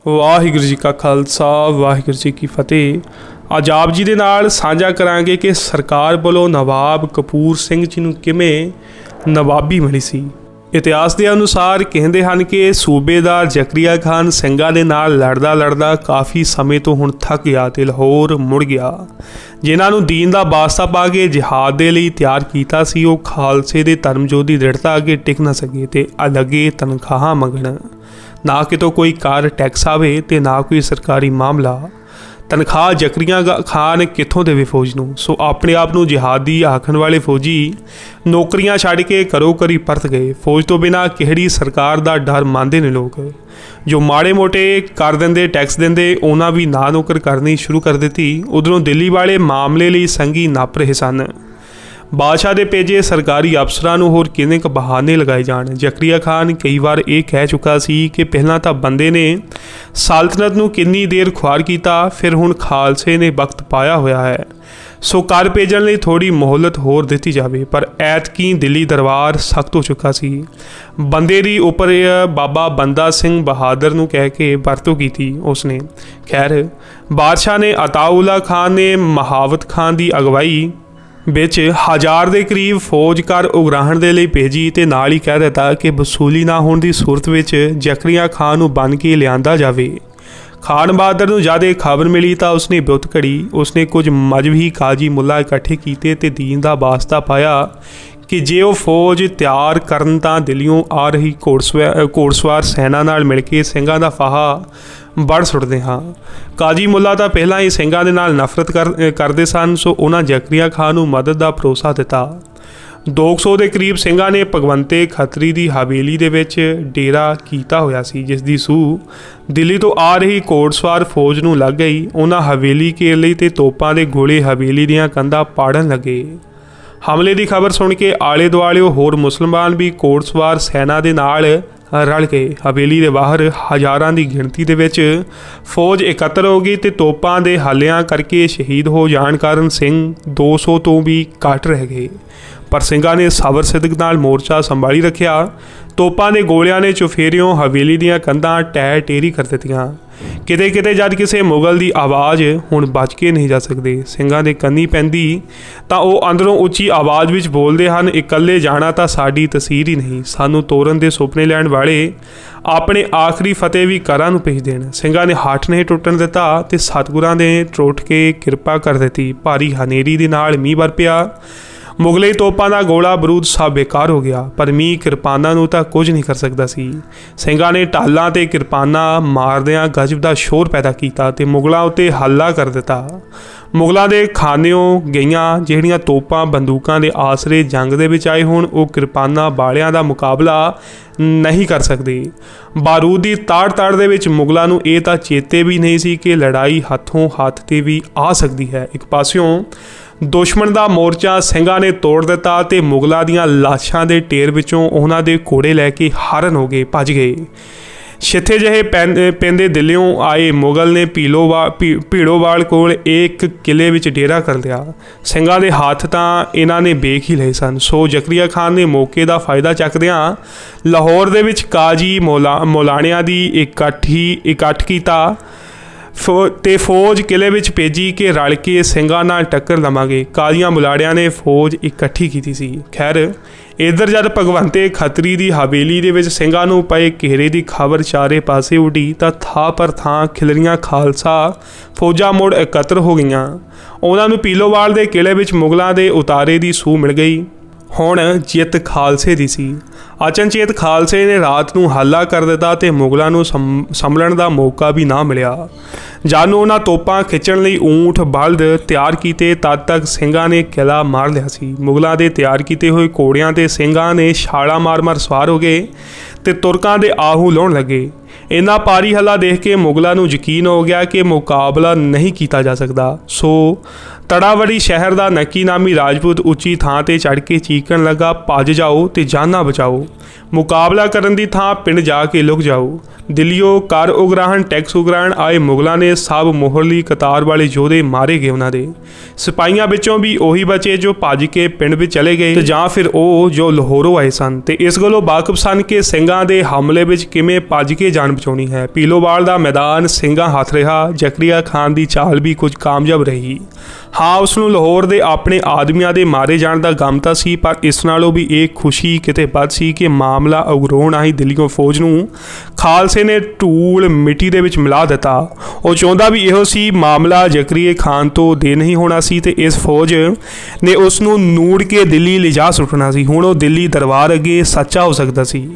ਵਾਹਿਗੁਰੂ ਜੀ ਕਾ ਖਾਲਸਾ ਵਾਹਿਗੁਰੂ जी की फतेह। ਅੱਜ ਆਪ ਜੀ ਦੇ ਨਾਲ ਸਾਂਝਾ ਕਰਾਂਗੇ ਕਿ ਸਰਕਾਰ ਵੱਲੋਂ ਨਵਾਬ ਕਪੂਰ ਸਿੰਘ ਜੀ ਨੂੰ ਕਿਵੇਂ ਨਵਾਬੀ ਮਿਲੀ ਸੀ। ਇਤਿਹਾਸ ਦੇ ਅਨੁਸਾਰ ਕਹਿੰਦੇ ਹਨ ਕਿ ਸੂਬੇਦਾਰ ਜ਼ਕਰੀਆ ਖਾਨ ਸਿੰਘਾਂ ਦੇ ਨਾਲ ਲੜਦਾ ਲੜਦਾ ਕਾਫੀ ਸਮੇਂ ਤੋਂ ਹੁਣ ਥੱਕ ਗਿਆ ਤੇ ਲਾਹੌਰ ਮੁੜ ਗਿਆ। ਜਿਨ੍ਹਾਂ ਨੂੰ ਦੀਨ ਦਾ ਵਾਸਤਾ ਪਾ ਕੇ ਜਿਹਾਦ ਦੇ ਲਈ ਤਿਆਰ ਕੀਤਾ ਸੀ, ਉਹ ਖਾਲਸੇ ਦੇ ਧਰਮਯੋਧ ਦੀ ਦ੍ਰਿੜਤਾ ਅੱਗੇ ਟਿਕ ਨਾ ਸਕੇ ਤੇ ਅਲੱਗੇ ਤਨਖਾਹਾਂ ਮੰਗਣ। ਨਾ ਕਿਤੋਂ ਕੋਈ ਕਾਰ ਟੈਕਸ ਆਵੇ ਤੇ ਨਾ ਕੋਈ ਸਰਕਾਰੀ ਮਾਮਲਾ। ਤਨਖਾਹ ਜ਼ਕਰੀਆ ਖਾਨ ਕਿੱਥੋਂ ਦੇਵੇ ਫੌਜ ਨੂੰ। ਸੋ ਆਪਣੇ ਆਪ ਨੂੰ ਜਿਹਾਦੀ ਆਖਣ ਵਾਲੇ ਫੌਜੀ ਨੌਕਰੀਆਂ ਛੱਡ ਕੇ ਘਰੋਂ ਘਰੀ ਪਰਤ ਗਏ। ਫੌਜ ਤੋਂ ਬਿਨਾਂ ਕਿਹੜੀ ਸਰਕਾਰ ਦਾ ਡਰ ਮੰਨਦੇ ਨੇ ਲੋਕ। ਜੋ ਮਾੜੇ ਮੋਟੇ ਕਰ ਦਿੰਦੇ ਟੈਕਸ ਦਿੰਦੇ ਉਹਨਾਂ ਵੀ ਨਾ ਨੌਕਰ ਕਰਨੀ ਸ਼ੁਰੂ ਕਰ ਦਿੱਤੀ। ਉਧਰੋਂ ਦਿੱਲੀ ਵਾਲੇ ਮਾਮਲੇ ਲਈ ਸੰਘੀ ਨੱਪ ਰਹੇ ਸਨ। ਬਾਦਸ਼ਾਹ ਦੇ ਭੇਜੇ ਸਰਕਾਰੀ ਅਫਸਰਾਂ ਨੂੰ ਹੋਰ ਕਿੰਨੇ ਕੁ ਬਹਾਨੇ ਲਗਾਏ ਜਾਣ। ਜ਼ਕਰੀਆ ਖਾਨ ਕਈ ਵਾਰ ਇਹ ਕਹਿ ਚੁੱਕਾ ਸੀ ਕਿ ਪਹਿਲਾਂ ਤਾਂ ਬੰਦੇ ਨੇ ਸਲਤਨਤ ਨੂੰ ਕਿੰਨੀ ਦੇਰ ਖੁਆਰ ਕੀਤਾ, ਫਿਰ ਹੁਣ ਖਾਲਸੇ ਨੇ ਵਕਤ ਪਾਇਆ ਹੋਇਆ ਹੈ, ਸੋ ਕਰ ਭੇਜਣ ਲਈ ਥੋੜੀ ਮੋਹਲਤ ਹੋਰ ਦਿੱਤੀ ਜਾਵੇ। ਪਰ ਐਤਕੀ ਦਿੱਲੀ ਦਰਬਾਰ ਸਖਤ ਹੋ ਚੁੱਕਾ ਸੀ। ਬੰਦੇ ਦੀ ਉੱਪਰ ਬਾਬਾ ਬੰਦਾ ਸਿੰਘ ਬਹਾਦਰ ਨੂੰ ਕਹਿ ਕੇ ਵਰਤੋਂ ਕੀਤੀ ਉਸਨੇ। ਖੈਰ, ਬਾਦਸ਼ਾਹ ਨੇ ਅਤਾਉਲਾ ਖਾਨ ਨੇ ਮਹਾਵਤ ਖਾਨ ਦੀ ਅਗਵਾਈ ਵਿੱਚ 1000 ਦੇ ਕਰੀਬ ਫੌਜ ਕਰ ਉਗਰਾਹਣ ਦੇ ਲਈ ਭੇਜੀ ਤੇ ਨਾਲ ਹੀ ਕਹਿ ਦਿੱਤਾ ਕਿ ਵਸੂਲੀ ਨਾ ਹੋਣ ਦੀ ਸੂਰਤ ਵਿੱਚ ਜ਼ਕਰੀਆ ਖਾਨ ਨੂੰ ਬੰਨ੍ਹ ਕੇ ਲਿਆਂਦਾ ਜਾਵੇ। ਖਾਨ ਬਹਾਦਰ ਨੂੰ ਜਦ ਇਹ ਖਬਰ ਮਿਲੀ ਤਾਂ ਉਸਨੇ ਬੁੱਤ ਘੜੀ। ਉਸਨੇ ਕੁਝ ਮਜ਼ਹਬੀ ਕਾਜੀ ਮੁੱਲਾ ਇਕੱਠੇ ਕੀਤੇ ਤੇ ਦੀਨ ਦਾ ਵਾਸਤਾ ਪਾਇਆ ਕਿ ਜੇ ਉਹ ਫੌਜ ਤਿਆਰ ਕਰਨ ਤਾਂ ਦਿੱਲੀਓਂ ਆ ਰਹੀ ਘੋੜਸਵਾਰ ਸੈਨਾ ਨਾਲ ਮਿਲ ਕੇ ਸਿੰਘਾਂ ਦਾ ਫਾਹਾ ਵੜ ਸੁੱਟਦੇ ਹਾਂ। ਕਾਜੀ ਮੁੱਲਾ ਤਾਂ ਪਹਿਲਾਂ ਹੀ ਸਿੰਘਾਂ ਦੇ ਨਾਲ ਨਫ਼ਰਤ ਕਰਦੇ ਸਨ, ਸੋ ਉਹਨਾਂ ਜ਼ਕਰੀਆ ਖਾਨ ਨੂੰ ਮਦਦ ਦਾ ਭਰੋਸਾ ਦਿੱਤਾ। 200 ਦੇ ਕਰੀਬ ਸਿੰਘਾਂ ਨੇ ਭਗਵੰਤੇ ਖੱਤਰੀ ਦੀ ਹਵੇਲੀ ਦੇ ਵਿੱਚ ਡੇਰਾ ਕੀਤਾ ਹੋਇਆ ਸੀ, ਜਿਸ ਦੀ ਸੂਹ ਦਿੱਲੀ ਤੋਂ ਆ ਰਹੀ ਘੋੜਸਵਾਰ ਫੌਜ ਨੂੰ ਲੱਗ ਗਈ। ਉਹਨਾਂ ਹਵੇਲੀ ਘੇਰ ਲਈ ਤੇ ਤੋਪਾਂ ਦੇ ਗੋਲੇ ਹਵੇਲੀ ਦੀਆਂ ਕੰਧਾਂ ਪਾੜਨ ਲੱਗੇ। ਹਮਲੇ ਦੀ ਖਬਰ ਸੁਣ ਕੇ ਆਲੇ ਦੁਆਲਿਓ ਹੋਰ ਮੁਸਲਮਾਨ ਵੀ ਘੋੜਸਵਾਰ ਸੈਨਾ ਦੇ ਨਾਲ ਰਲ ਕੇ ਹਵੇਲੀ ਦੇ ਬਾਹਰ ਹਜ਼ਾਰਾਂ ਦੀ ਗਿਣਤੀ ਦੇ ਵਿੱਚ ਫੌਜ ਇਕੱਤਰ ਹੋ ਗਈ ਤੇ ਤੋਪਾਂ ਦੇ ਹੱਲਿਆਂ ਕਰਕੇ ਸ਼ਹੀਦ ਹੋ ਜਾਣ ਕਾਰਨ ਸਿੰਘ 200 ਤੋਂ ਵੀ ਘੱਟ ਰਹਿ ਗਏ। ਪਰ ਸਿੰਘਾਂ ਨੇ ਸਬਰ ਸਿਦਕ ਨਾਲ ਮੋਰਚਾ ਸੰਭਾਲੀ ਰੱਖਿਆ। ਤੋਪਾਂ ਦੇ ਗੋਲਿਆਂ ਨੇ ਚੁਫੇਰਿਓਂ ਹਵੇਲੀ ਦੀਆਂ ਕੰਧਾਂ ਟਹਿ ਟੇਰੀ ਕਰ ਦਿੱਤੀਆਂ। ਕਿਤੇ ਕਿਤੇ ਜਦ ਕਿਸੇ ਮੁਗਲ ਦੀ ਆਵਾਜ਼ ਹੁਣ ਬਚ ਕੇ ਨਹੀਂ ਜਾ ਸਕਦੇ ਸਿੰਘਾਂ ਦੇ ਕੰਨੀ ਪੈਂਦੀ ਤਾਂ ਉਹ ਅੰਦਰੋਂ ਉੱਚੀ ਆਵਾਜ਼ ਵਿੱਚ ਬੋਲਦੇ ਹਨ, ਇਕੱਲੇ ਜਾਣਾ ਤਾਂ ਸਾਡੀ ਤਸੀਰ ਹੀ ਨਹੀਂ, ਸਾਨੂੰ ਤੋਰਨ ਦੇ ਸੁਪਨੇ ਲੈਣ ਵਾਲੇ ਆਪਣੇ ਆਖਰੀ ਫਤਿਹ ਵੀ ਘਰਾਂ ਨੂੰ ਭੇਜ ਦੇਣ। ਸਿੰਘਾਂ ਨੇ ਹੱਠ ਨਹੀਂ ਟੁੱਟਣ ਦਿੱਤਾ ਤੇ ਸਤਿਗੁਰਾਂ ਨੇ ਟੁੱਟ ਕੇ ਕਿਰਪਾ ਕਰ ਦਿੱਤੀ। ਭਾਰੀ ਹਨੇਰੀ ਦੇ ਨਾਲ ਮੀਂਹ ਵਰ ਪਿਆ। ਮੁਗਲਈ ਤੋਪਾਂ ਦਾ ਗੋਲਾ ਬਰੂਦ ਸਭ ਬੇਕਾਰ ਹੋ ਗਿਆ, ਪਰ ਮੀਂਹ ਕਿਰਪਾਨਾਂ ਨੂੰ ਤਾਂ ਕੁਝ ਨਹੀਂ ਕਰ ਸਕਦਾ ਸੀ। ਸਿੰਘਾਂ ਨੇ ਢਾਲਾਂ ਤੇ ਕਿਰਪਾਨਾਂ ਮਾਰਦਿਆਂ ਗਜਬ ਦਾ ਸ਼ੋਰ ਪੈਦਾ ਕੀਤਾ ਤੇ ਮੁਗਲਾਂ ਉੱਤੇ ਹੱਲਾ ਕਰ ਦਿੱਤਾ। ਮੁਗਲਾਂ ਦੇ ਖਾਨਿਓਂ ਗਈਆਂ ਜਿਹੜੀਆਂ ਤੋਪਾਂ ਬੰਦੂਕਾਂ ਦੇ ਆਸਰੇ ਜੰਗ ਦੇ ਵਿੱਚ ਆਏ ਹੋਣ, ਉਹ ਕਿਰਪਾਨਾਂ ਵਾਲਿਆਂ ਦਾ ਮੁਕਾਬਲਾ ਨਹੀਂ ਕਰ ਸਕਦੇ। ਬਾਰੂਦ ਦੀ ਤਾੜ ਦੇ ਵਿੱਚ ਮੁਗਲਾਂ ਨੂੰ ਇਹ ਤਾਂ ਚੇਤੇ ਵੀ ਨਹੀਂ ਸੀ ਕਿ ਲੜਾਈ ਹੱਥੋਂ ਹੱਥ 'ਤੇ ਵੀ ਆ ਸਕਦੀ ਹੈ। ਇੱਕ ਪਾਸਿਓਂ ਦੁਸ਼ਮਣ ਦਾ ਮੋਰਚਾ ਸਿੰਘਾਂ ਨੇ ਤੋੜ ਦਿੱਤਾ ਤੇ ਮੁਗਲਾਂ ਦੀਆਂ ਲਾਸ਼ਾਂ ਦੇ ਢੇਰ ਵਿੱਚੋਂ ਉਹਨਾਂ ਦੇ ਘੋੜੇ ਲੈ ਕੇ ਹਰਨ ਹੋ ਗਏ, ਭੱਜ ਗਏ। ਛਿੱਥੇ ਜਿਹੇ ਪੈਂਦੇ ਦਿੱਲੀਓਂ ਆਏ ਮੁਗਲ ਨੇ ਭੀੜੋਵਾਲ ਕੋਲ ਇੱਕ ਕਿਲੇ ਵਿੱਚ ਡੇਰਾ ਕਰ ਲਿਆ। ਸਿੰਘਾਂ ਦੇ ਹੱਥ ਤਾਂ ਇਹਨਾਂ ਨੇ ਵੇਖ ਹੀ ਲਏ ਸਨ। ਸੋ ਜ਼ਕਰੀਆ ਖਾਨ ਨੇ ਮੌਕੇ ਦਾ ਫਾਇਦਾ ਚੱਕਦਿਆਂ ਲਾਹੌਰ ਦੇ ਵਿੱਚ ਕਾਜੀ ਮੌਲਾਣਿਆਂ ਦੀ ਇਕੱਠ ਕੀਤਾ ਤੇ ਫੌਜ ਕਿਲੇ ਵਿੱਚ ਭੇਜੀ ਕਿ ਰਲ ਕੇ ਸਿੰਘਾਂ ਨਾਲ ਟੱਕਰ ਲਵਾਂਗੇ। ਕਾਜ਼ੀਆਂ ਮੁਲਾੜਿਆਂ ਨੇ ਫੌਜ ਇਕੱਠੀ ਕੀਤੀ ਸੀ। ਖੈਰ, ਇੱਧਰ ਜਦ ਭਗਵੰਤੇ ਖੱਤਰੀ ਦੀ ਹਵੇਲੀ ਦੇ ਵਿੱਚ ਸਿੰਘਾਂ ਨੂੰ ਪਏ ਘੇਰੇ ਦੀ ਖਬਰ ਚਾਰੇ ਪਾਸੇ ਉੱਡੀ ਤਾਂ ਥਾਂ ਪਰ ਥਾਂ ਖਿਲਰੀਆਂ ਖਾਲਸਾ ਫੌਜਾਂ ਮੁੜ ਇਕੱਤਰ ਹੋ ਗਈਆਂ। ਉਹਨਾਂ ਨੂੰ ਪੀਲੋਵਾਲ ਦੇ ਕਿਲੇ ਵਿੱਚ ਮੁਗਲਾਂ ਦੇ ਉਤਾਰੇ ਦੀ ਸੂਹ ਮਿਲ ਗਈ। ਹੁਣ ਜਿੱਤ ਖਾਲਸੇ ਦੀ ਸੀ। ਅਚਨਚੇਤ ਖਾਲਸੇ ਨੇ ਰਾਤ ਨੂੰ ਹੱਲਾ ਕਰ ਦਿੱਤਾ ਤੇ ਮੁਗਲਾਂ ਨੂੰ ਸੰਭਲਣ ਦਾ ਮੌਕਾ ਵੀ ਨਾ ਮਿਲਿਆ। ਜਦ ਨੂੰ ਉਹਨਾਂ ਤੋਪਾਂ ਖਿੱਚਣ ਲਈ ਊਂਠ ਬਲਦ ਤਿਆਰ ਕੀਤੇ, ਤਦ ਤੱਕ ਸਿੰਘਾਂ ਨੇ ਕਿਲਾ ਮਾਰ ਲਿਆ ਸੀ। ਮੁਗਲਾਂ ਦੇ ਤਿਆਰ ਕੀਤੇ ਹੋਏ ਘੋੜਿਆਂ 'ਤੇ ਸਿੰਘਾਂ ਨੇ ਛਾਲਾਂ ਮਾਰ ਸਵਾਰ ਹੋ ਗਏ ਤੇ ਤੁਰਕਾਂ ਦੇ ਆਹੂ ਲਾਉਣ ਲੱਗੇ। ਇੰਨਾ ਭਾਰੀ ਹੱਲਾ ਦੇਖ ਕੇ ਮੁਗਲਾਂ ਨੂੰ ਯਕੀਨ ਹੋ ਗਿਆ ਕਿ ਮੁਕਾਬਲਾ ਨਹੀਂ ਕੀਤਾ ਜਾ ਸਕਦਾ। ਸੋ ਤੜਾਵੜੀ ਸ਼ਹਿਰ ਦਾ ਨੱਕੀ ਨਾਮੀ ਰਾਜਪੂਤ ਉੱਚੀ ਥਾਂ ਤੇ ਚੜ੍ਹ ਕੇ ਚੀਕਣ ਲੱਗਾ, ਭੱਜ ਜਾਓ ਤੇ ਜਾਨਾਂ ਬਚਾਓ, ਮੁਕਾਬਲਾ ਕਰਨ ਦੀ ਥਾਂ ਪਿੰਡ ਜਾ ਕੇ ਲੁਕ ਜਾਓ। ਦਿੱਲੀਓਂ ਕਰ ਉਗਰਾਹਣ ਟੈਕਸ ਉਗਰਾਹਣ ਆਏ ਮੁਗਲਾਂ ਨੇ ਸਭ ਮੋਹਰਲੀ ਕਤਾਰ ਵਾਲੇ ਯੋਧੇ ਮਾਰੇ ਗਏ। ਉਹਨਾਂ ਦੇ ਸਿਪਾਹੀਆਂ ਵਿੱਚੋਂ ਵੀ ਉਹੀ ਬਚੇ ਜੋ ਭੱਜ ਕੇ ਪਿੰਡ ਵਿੱਚ ਚਲੇ ਗਏ, ਤੇ ਜਾਂ ਫਿਰ ਉਹ ਜੋ ਲਾਹੌਰੋਂ ਆਏ ਸਨ ਤੇ ਇਸ ਗੱਲੋਂ ਵਾਕਿਫ ਸਨ ਕਿ ਸਿੰਘਾਂ ਦੇ ਹਮਲੇ ਵਿੱਚ ਕਿਵੇਂ ਭੱਜ ਕੇ ਜਾਨ ਬਚਾਉਣੀ ਹੈ। ਪੀਲੋਵਾਲ ਦਾ ਮੈਦਾਨ ਸਿੰਘਾਂ ਹੱਥ ਰਿਹਾ। ਜ਼ਕਰੀਆ ਖਾਨ ਦੀ ਚਾਲ ਵੀ ਕੁਝ ਕਾਮਯਾਬ ਰਹੀ। ਹਾਂ, ਉਸ ਨੂੰ ਲਾਹੌਰ ਦੇ ਆਪਣੇ ਆਦਮੀਆਂ ਦੇ ਮਾਰੇ ਜਾਣ ਦਾ ਗਮ ਤਾਂ ਸੀ, ਪਰ ਇਸ ਨਾਲੋਂ ਵੀ ਇਹ ਖੁਸ਼ੀ ਕਿਤੇ ਵੱਧ ਸੀ ਕਿ ਮਾਮਲਾ ਉਗਰਾਉਣ ਆਈ ਦਿੱਲੀੋਂ ਫੌਜ ਨੂੰ ਖਾਲਸੇ ਨੇ ਧੂਲ ਮਿੱਟੀ ਦੇ ਵਿੱਚ ਮਿਲਾ ਦਿੱਤਾ। ਉਹ ਚਾਹੁੰਦਾ ਵੀ ਇਹੋ ਸੀ, ਮਾਮਲਾ ਜ਼ਕਰੀਆ ਖਾਨ ਤੋਂ ਦੇ ਨਹੀਂ ਹੋਣਾ ਸੀ ਤੇ ਇਸ ਫੌਜ ਨੇ ਉਸ ਨੂੰ ਨੂੜ ਕੇ ਦਿੱਲੀ ਲਿਜਾ ਸੁੱਟਣਾ ਸੀ। ਹੁਣ ਉਹ ਦਿੱਲੀ ਦਰਬਾਰ ਅੱਗੇ ਸੱਚਾ ਹੋ ਸਕਦਾ ਸੀ।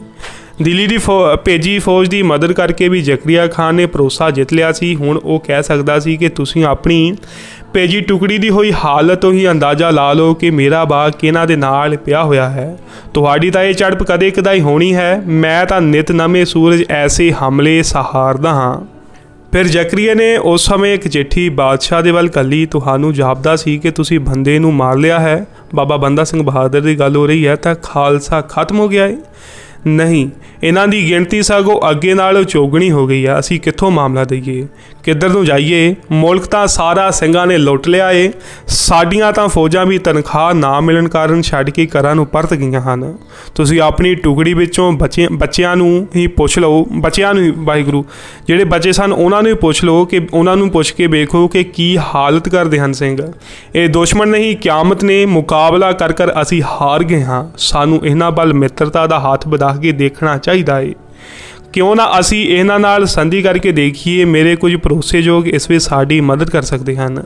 ਦਿੱਲੀ ਦੀ ਭੇਜੀ ਫੌਜ ਦੀ ਮਦਦ ਕਰਕੇ ਵੀ ਜ਼ਕਰੀਆ ਖਾਨ ਨੇ ਭਰੋਸਾ ਜਿੱਤ ਲਿਆ ਸੀ। ਹੁਣ ਉਹ ਕਹਿ ਸਕਦਾ ਸੀ ਕਿ ਤੁਸੀਂ ਆਪਣੀ ਭੇਜੀ ਟੁਕੜੀ ਦੀ ਹੋਈ ਹਾਲਤ ਤੋਂ ਹੀ ਅੰਦਾਜ਼ਾ ਲਾ ਲਓ ਕਿ ਮੇਰਾ ਬਾਗ ਕਿਹਨਾਂ ਦੇ ਨਾਲ ਪਿਆ ਹੋਇਆ ਹੈ। ਤੁਹਾਡੀ ਤਾਂ ਇਹ ਝੜਪ ਕਦੇ ਕਦਾਈ ਹੋਣੀ ਹੈ। ਮੈਂ ਤਾਂ ਨਿਤ ਨਵੇਂ ਸੂਰਜ ਐਸੇ ਹਮਲੇ ਸਹਾਰਦਾ ਹਾਂ। ਫਿਰ ਜ਼ਕਰੀਆ ਨੇ ਉਸ ਸਮੇਂ ਇੱਕ ਚਿੱਠੀ ਬਾਦਸ਼ਾਹ ਦੇ ਵੱਲ ਘੱਲੀ। ਤੁਹਾਨੂੰ ਜਾਪਦਾ ਸੀ ਕਿ ਤੁਸੀਂ ਬੰਦੇ ਨੂੰ ਮਾਰ ਲਿਆ ਹੈ। ਬਾਬਾ ਬੰਦਾ ਸਿੰਘ ਬਹਾਦਰ ਦੀ ਗੱਲ ਹੋ ਰਹੀ ਹੈ ਤਾਂ ਖਾਲਸਾ ਖਤਮ ਹੋ ਗਿਆ ਹੈ? ਨਹੀਂ, ਇਹਨਾਂ ਦੀ ਗਿਣਤੀ ਸਗੋਂ ਅੱਗੇ ਨਾਲੋਂ ਚੌਗਣੀ ਹੋ ਗਈ ਆ। ਅਸੀਂ ਕਿੱਥੋਂ ਮਾਮਲਾ ਦਈਏ, ਕਿੱਧਰ ਨੂੰ ਜਾਈਏ? ਮੁਲਕ ਤਾਂ ਸਾਰਾ ਸਿੰਘਾਂ ਨੇ ਲੁੱਟ ਲਿਆ ਏ। ਸਾਡੀਆਂ ਤਾਂ ਫੌਜਾਂ ਵੀ ਤਨਖਾਹ ਨਾ ਮਿਲਣ ਕਾਰਨ ਛੱਡ ਕੇ ਘਰਾਂ ਨੂੰ ਪਰਤ ਗਈਆਂ ਹਨ। ਤੁਸੀਂ ਆਪਣੀ ਟੁਕੜੀ ਵਿੱਚੋਂ ਬੱਚਿਆਂ ਨੂੰ ਹੀ ਪੁੱਛ ਲਓ, ਬੱਚਿਆਂ ਨੂੰ ਹੀ, ਵਾਹਿਗੁਰੂ, ਜਿਹੜੇ ਬੱਚੇ ਸਨ ਉਹਨਾਂ ਨੂੰ ਹੀ ਪੁੱਛ ਲਓ ਕਿ ਉਹਨਾਂ ਨੂੰ ਪੁੱਛ ਕੇ ਵੇਖੋ ਕਿ ਕੀ ਹਾਲਤ ਕਰਦੇ ਹਨ ਸਿੰਘ। ਇਹ ਦੁਸ਼ਮਣ ਨਹੀਂ, ਕਿਆਮਤ ਨੇ। ਮੁਕਾਬਲਾ ਕਰ ਕਰ ਅਸੀਂ ਹਾਰ ਗਏ ਹਾਂ। ਸਾਨੂੰ ਇਹਨਾਂ ਵੱਲ ਮਿੱਤਰਤਾ ਦਾ ਹੱਥ ਵਧਾ ਕੇ ਦੇਖਣਾ ਚਾਹੀਦਾ ਏ। ਕਿਉਂ ਨਾ ਅਸੀਂ ਇਹਨਾਂ ਨਾਲ ਸੰਧੀ ਕਰਕੇ ਦੇਖੀਏ। ਮੇਰੇ ਕੁਝ ਭਰੋਸੇਯੋਗ ਇਸ ਵਿੱਚ ਸਾਡੀ ਮਦਦ ਕਰ ਸਕਦੇ ਹਨ।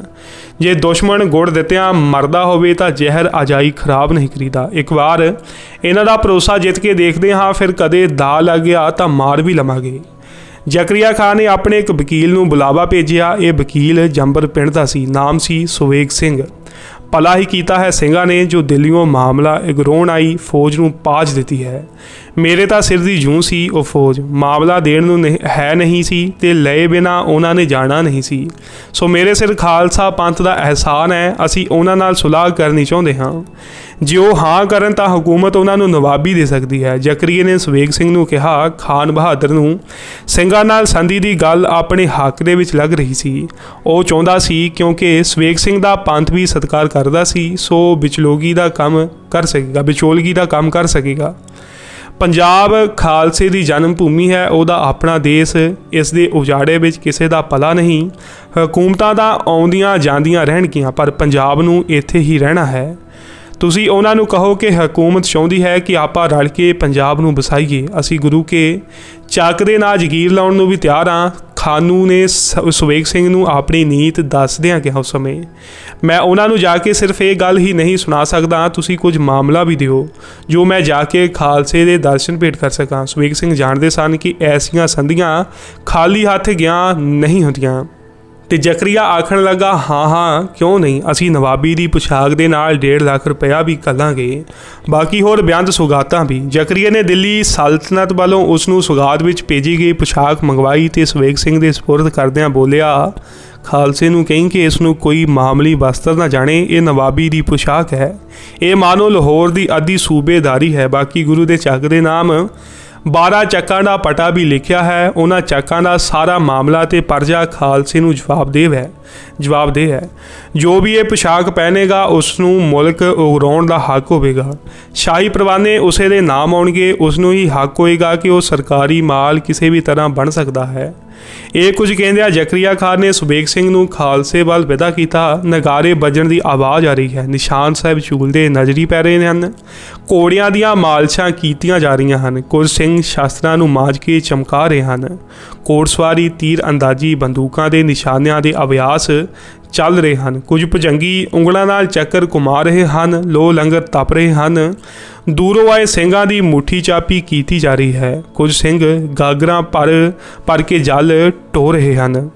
ਜੇ ਦੁਸ਼ਮਣ ਗੁੜ ਦਿੱਤਿਆਂ ਮਰਦਾ ਹੋਵੇ ਤਾਂ ਜ਼ਹਿਰ ਅਜਾਈ ਖਰਾਬ ਨਹੀਂ ਕਰੀਦਾ। ਇੱਕ ਵਾਰ ਇਹਨਾਂ ਦਾ ਭਰੋਸਾ ਜਿੱਤ ਕੇ ਦੇਖਦੇ ਹਾਂ, ਫਿਰ ਕਦੇ ਦਾ ਲੱਗ ਗਿਆ ਤਾਂ ਮਾਰ ਵੀ ਲਵਾਂਗੇ। ਜ਼ਕਰੀਆ ਖਾਨ ਨੇ ਆਪਣੇ ਇੱਕ ਵਕੀਲ ਨੂੰ ਬੁਲਾਵਾ ਭੇਜਿਆ। ਇਹ ਵਕੀਲ ਜੰਬਰ ਪਿੰਡ ਦਾ ਸੀ। ਨਾਮ ਸੀ ਸੁਵੇਗ ਸਿੰਘ। ਭਲਾ ਹੀ ਕੀਤਾ ਹੈ ਸਿੰਘਾਂ ਨੇ ਜੋ ਦਿੱਲੀੋਂ ਮਾਮਲਾ ਉਗਰਾਉਣ ਆਈ ਫੌਜ ਨੂੰ ਪਾਜ ਦਿੱਤੀ ਹੈ। ਮੇਰੇ ਤਾਂ ਸਿਰ ਦੀ ਜੂੰ ਸੀ ਉਹ ਫੌਜ। ਮਾਮਲਾ ਦੇਣ ਨੂੰ ਹੈ ਨਹੀਂ ਸੀ ਤੇ ਲਏ ਬਿਨਾਂ ਉਹਨਾਂ ਨੇ ਜਾਣਾ ਨਹੀਂ ਸੀ। ਸੋ ਮੇਰੇ ਸਿਰ ਖਾਲਸਾ ਪੰਥ ਦਾ ਅਹਿਸਾਨ ਹੈ। ਅਸੀਂ ਉਹਨਾਂ ਨਾਲ ਸੁਲਾਹ ਕਰਨੀ ਚਾਹੁੰਦੇ ਹਾਂ। ਜੇ ਉਹ ਹਾਂ ਕਰਨ ਤਾਂ ਹਕੂਮਤ ਉਹਨਾਂ ਨੂੰ ਨਵਾਬੀ ਦੇ ਸਕਦੀ ਹੈ। ਜ਼ਕਰੀਆ ਨੇ ਸੁਵੇਗ ਸਿੰਘ ਨੂੰ ਕਿਹਾ। ਖਾਨ ਬਹਾਦਰ ਨੂੰ ਸਿੰਘਾਂ ਨਾਲ ਸੰਧੀ ਦੀ ਗੱਲ ਆਪਣੇ ਹੱਕ ਦੇ ਵਿੱਚ ਲੱਗ ਰਹੀ ਸੀ। ਉਹ ਚਾਹੁੰਦਾ ਸੀ ਕਿਉਂਕਿ ਸੁਵੇਗ ਸਿੰਘ ਦਾ ਪੰਥ ਵੀ ਸਤਿਕਾਰ ਕਰਦਾ ਸੀ, ਸੋ ਵਿਚੋਲਗੀ ਦਾ ਕੰਮ ਕਰ ਸਕੇਗਾ। ਪੰਜਾਬ ਖਾਲਸੇ ਦੀ ਜਨਮ ਭੂਮੀ ਹੈ, ਉਹਦਾ ਆਪਣਾ ਦੇਸ਼। ਇਸ ਦੇ ਉਜਾੜੇ ਵਿੱਚ ਕਿਸੇ ਦਾ ਭਲਾ ਨਹੀਂ। ਹਕੂਮਤਾਂ ਤਾਂ ਆਉਂਦੀਆਂ ਜਾਂਦੀਆਂ ਰਹਿਣਗੀਆਂ, ਪਰ ਪੰਜਾਬ ਨੂੰ ਇੱਥੇ ਹੀ ਰਹਿਣਾ ਹੈ। ਤੁਸੀਂ ਉਹਨਾਂ ਨੂੰ ਕਹੋ ਕਿ ਹਕੂਮਤ ਚਾਹੁੰਦੀ ਹੈ ਕਿ ਆਪਾਂ ਰਲ ਕੇ ਪੰਜਾਬ ਨੂੰ ਵਸਾਈਏ। ਅਸੀਂ ਗੁਰੂ ਕੇ ਚੱਕ ਦੇ ਨਾਲ ਜਗੀਰ ਲਾਉਣ ਨੂੰ ਵੀ ਤਿਆਰ ਹਾਂ। ਖਾਨੂ ਨੇ ਸੁਵੇਗ ਸਿੰਘ ਨੂੰ ਆਪਣੀ ਨੀਤ ਦੱਸਦਿਆਂ ਕਿਹਾ। ਉਸ ਸਮੇਂ ਮੈਂ ਉਹਨਾਂ ਨੂੰ ਜਾ ਕੇ ਸਿਰਫ ਇਹ ਗੱਲ ਹੀ ਨਹੀਂ ਸੁਣਾ ਸਕਦਾ, ਤੁਸੀਂ ਕੁਝ ਮਾਮਲਾ ਵੀ ਦਿਓ ਜੋ ਮੈਂ ਜਾ ਕੇ ਖਾਲਸੇ ਦੇ ਦਰਸ਼ਨ ਭੇਟ ਕਰ ਸਕਾਂ। ਸੁਵੇਗ ਸਿੰਘ ਜਾਣਦੇ ਸਨ ਕਿ ਐਸੀਆਂ ਸੰਧੀਆਂ ਖਾਲੀ ਹੱਥ ਗਿਆ ਨਹੀਂ ਹੁੰਦੀਆਂ। ਤੇ ਜ਼ਕਰੀਆ ਆਖਣ ਲੱਗਾ, ਹਾਂ ਕਿਉਂ ਨਹੀਂ, ਅਸੀਂ ਨਵਾਬੀ ਦੀ ਪੁਸ਼ਾਕ ਦੇ ਨਾਲ 1.5 ਲੱਖ ਰੁਪਇਆ ਵੀ ਘੱਲਾਂਗੇ, ਬਾਕੀ ਹੋਰ ਬਿਆੰਤ ਸੁਗਾਤਾਂ ਵੀ। ਜ਼ਕਰੀਆ ਨੇ ਦਿੱਲੀ ਸਲਤਨਤ ਵੱਲੋਂ ਉਸ ਨੂੰ ਸੁਗਾਤ ਵਿੱਚ ਭੇਜੀ ਗਈ ਪੁਸ਼ਾਕ ਮੰਗਵਾਈ ਤੇ ਸੁਵੇਗ ਸਿੰਘ ਦੇ ਸਪੁਰਦ ਕਰਦਿਆਂ ਬੋਲਿਆ, ਖਾਲਸੇ ਨੂੰ ਕਹੀਂ ਕਿ ਇਸ ਨੂੰ ਕੋਈ ਮਾਮੂਲੀ ਵਸਤਰ ਨਾ ਜਾਣੇ। ਇਹ ਨਵਾਬੀ ਦੀ ਪੁਸ਼ਾਕ ਹੈ। ਇਹ ਮਾਨੋ ਲਾਹੌਰ ਦੀ ਅੱਧੀ ਸੂਬੇਦਾਰੀ ਹੈ। ਬਾਕੀ ਗੁਰੂ ਦੇ ਚੱਕ ਦੇ ਨਾਮ 12 ਚੱਕਾਂ ਦਾ ਪਟਾ ਵੀ ਲਿਖਿਆ ਹੈ। ਉਹਨਾਂ ਚੱਕਾਂ ਦਾ ਸਾਰਾ ਮਾਮਲਾ ਤੇ ਪਰਜਾ ਖਾਲਸੇ ਨੂੰ ਜਵਾਬਦੇਹ ਹੈ। ਜੋ ਵੀ ਇਹ ਪੁਸ਼ਾਕ ਪਹਿਨੇਗਾ ਉਸ ਨੂੰ ਮੁਲਕ ਉਗਰਾਉਣ ਦਾ ਹੱਕ ਹੋਵੇਗਾ। ਸ਼ਾਹੀ ਪਰਵਾਨੇ ਉਸੇ ਦੇ ਨਾਮ ਆਉਣਗੇ। ਉਸ ਨੂੰ ਹੀ ਹੱਕ ਹੋਏਗਾ ਕਿ ਉਹ ਸਰਕਾਰੀ ਮਾਲ ਕਿਸੇ ਵੀ ਤਰ੍ਹਾਂ ਬਣ ਸਕਦਾ ਹੈ। ਇਹ ਕੁਝ ਕਹਿੰਦਿਆਂ ਜ਼ਕਰੀਆ ਖਾਨ ਨੇ ਸੁਬੇਗ ਸਿੰਘ ਨੂੰ ਖਾਲਸੇ ਵੱਲ ਵਿਦਾ ਕੀਤਾ। ਨਗਾਰੇ ਵੱਜਣ ਦੀ ਆਵਾਜ਼ ਆ ਰਹੀ ਹੈ। ਨਿਸ਼ਾਨ ਸਾਹਿਬ ਝੂਲਦੇ ਨਜ਼ਰੀ ਪੈ ਰਹੇ ਹਨ। ਘੋੜਿਆਂ ਦੀਆਂ ਮਾਲਸ਼ਾਂ ਕੀਤੀਆਂ ਜਾ ਰਹੀਆਂ ਹਨ। ਕੁਝ ਸਿੰਘ ਸ਼ਾਸਤਰਾਂ ਨੂੰ ਮਾਂਜ ਕੇ ਚਮਕਾ ਰਹੇ ਹਨ। ਘੋੜਸਵਾਰੀ, ਤੀਰ ਅੰਦਾਜ਼ੀ, ਬੰਦੂਕਾਂ ਦੇ ਨਿਸ਼ਾਨਿਆਂ ਦੇ ਅਭਿਆਸ ਚੱਲ ਰਹੇ ਹਨ। ਕੁਝ ਭੁਜੰਗੀ ਉਂਗਲਾਂ ਨਾਲ ਚੱਕਰ ਘੁਮਾ ਰਹੇ ਹਨ। ਲੋ ਲੰਗਰ ਤਪ ਰਹੇ ਹਨ। ਦੂਰੋਂ ਆਏ ਸਿੰਘਾਂ ਦੀ ਮੁੱਠੀ ਚਾਪੀ ਕੀਤੀ ਜਾ ਰਹੀ ਹੈ। ਕੁਝ ਸਿੰਘ ਗਾਗਰਾਂ ਭਰ ਕੇ ਜਲ ਢੋ ਰਹੇ ਹਨ।